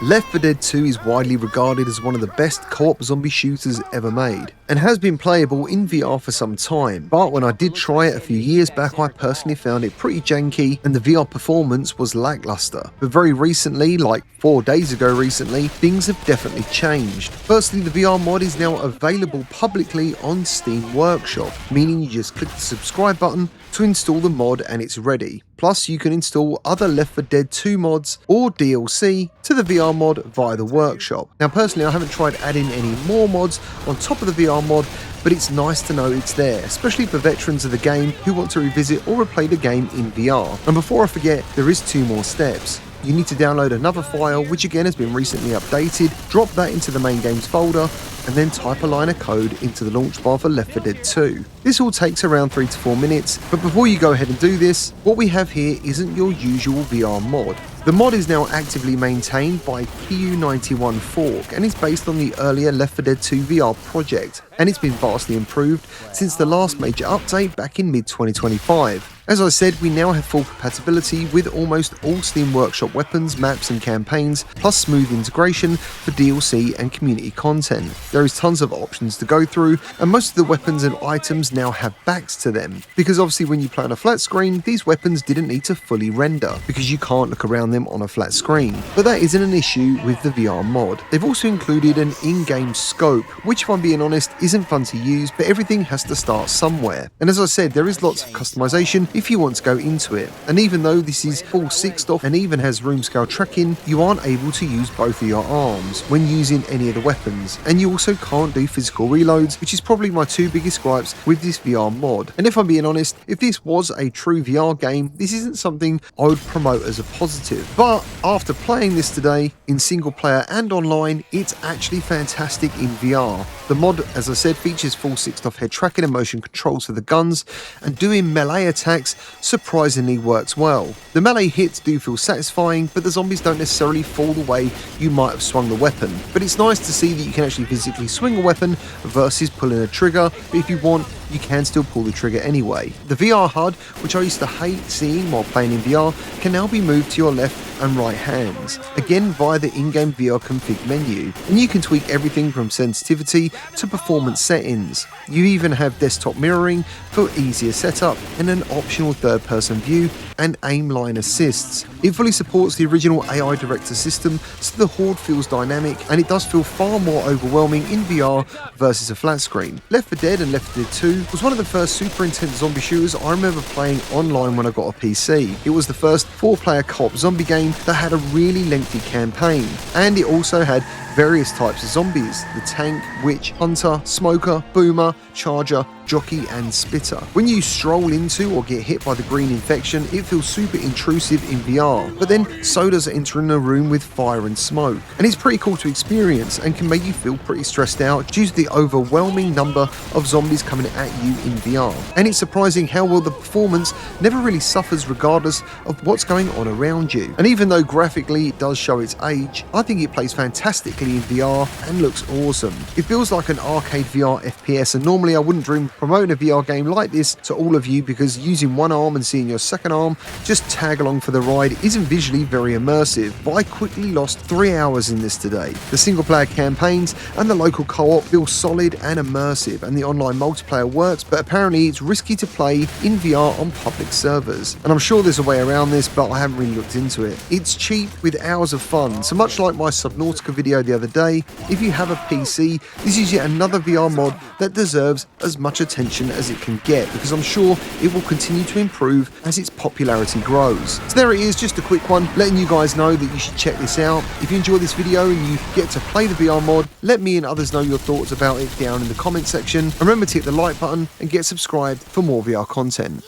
Left 4 Dead 2 is widely regarded as one of the best co-op zombie shooters ever made, and has been playable in VR for some time, but when I did try it a few years back, I personally found it pretty janky and the VR performance was lackluster. But very recently, like 4 days ago recently, things have definitely changed. Firstly, the VR mod is now available publicly on Steam Workshop, meaning you just click the subscribe button to install the mod and it's ready. Plus, you can install other Left 4 Dead 2 mods or DLC to the VR mod via the workshop. Now personally, I haven't tried adding any more mods on top of the VR mod, but it's nice to know it's there, especially for veterans of the game who want to revisit or replay the game in VR. And before I forget, there is 2 more steps. You need to download another file, which again has been recently updated, drop that into the main games folder, and then type a line of code into the launch bar for Left 4 Dead 2. This all takes around 3 to 4 minutes, but before you go ahead and do this, what we have here isn't your usual VR mod. The mod is now actively maintained by PU91 Fork and is based on the earlier Left 4 Dead 2 VR project, and it's been vastly improved since the last major update back in mid-2025. As I said, we now have full compatibility with almost all Steam Workshop weapons, maps and campaigns, plus smooth integration for DLC and community content. There is tons of options to go through, and most of the weapons and items now have backs to them, because obviously when you play on a flat screen, these weapons didn't need to fully render, because you can't look around them on a flat screen. But that isn't an issue with the VR mod. They've also included an in-game scope, which if I'm being honest, isn't fun to use, but everything has to start somewhere. And as I said, there is lots of customization if you want to go into it. And even though this is full 6-off and even has room scale tracking, you aren't able to use both of your arms when using any of the weapons. And you also can't do physical reloads, which is probably my 2 biggest gripes with this VR mod. And if I'm being honest, if this was a true VR game, this isn't something I would promote as a positive. But after playing this today in single player and online, it's actually fantastic in VR. The mod, as I said, features full 6-off head tracking and motion controls for the guns, and doing melee attacks surprisingly works well. The melee hits do feel satisfying, but the zombies don't necessarily fall the way you might have swung the weapon. But it's nice to see that you can actually physically swing a weapon versus pulling a trigger, but if you want, you can still pull the trigger anyway. The VR HUD, which I used to hate seeing while playing in VR, can now be moved to your left and right hands, again via the in-game VR config menu, and you can tweak everything from sensitivity to performance settings. You even have desktop mirroring for easier setup and an optional third-person view and aim line assists. It fully supports the original AI director system, so the horde feels dynamic, and it does feel far more overwhelming in VR versus a flat screen. Left 4 Dead and Left 4 Dead 2 was one of the first super intense zombie shooters I remember playing online when I got a PC. It was the first 4-player co-op zombie game that had a really lengthy campaign, and it also had various types of zombies: the tank, witch, hunter, smoker, boomer, charger, jockey and spitter. When you stroll into or get hit by the green infection, it feels super intrusive in VR, but then so does entering a room with fire and smoke. And it's pretty cool to experience and can make you feel pretty stressed out due to the overwhelming number of zombies coming at you in VR. And it's surprising how well the performance never really suffers regardless of what's going on around you. And even though graphically it does show its age, I think it plays fantastically in VR and looks awesome. It feels like an arcade VR FPS, and normally I wouldn't dream promoting a VR game like this to all of you, because using one arm and seeing your second arm just tag along for the ride isn't visually very immersive, but I quickly lost 3 hours in this today. The single player campaigns and the local co-op feel solid and immersive, and the online multiplayer works, but apparently it's risky to play in VR on public servers. And I'm sure there's a way around this, but I haven't really looked into it. It's cheap with hours of fun, so much like my Subnautica video the other day, if you have a PC, this is yet another VR mod that deserves as much attention as it can get, because I'm sure it will continue to improve as its popularity grows. So there it is, just a quick one, letting you guys know that you should check this out. If you enjoy this video and you get to play the VR mod, let me and others know your thoughts about it down in the comment section. And remember to hit the like button and get subscribed for more VR content.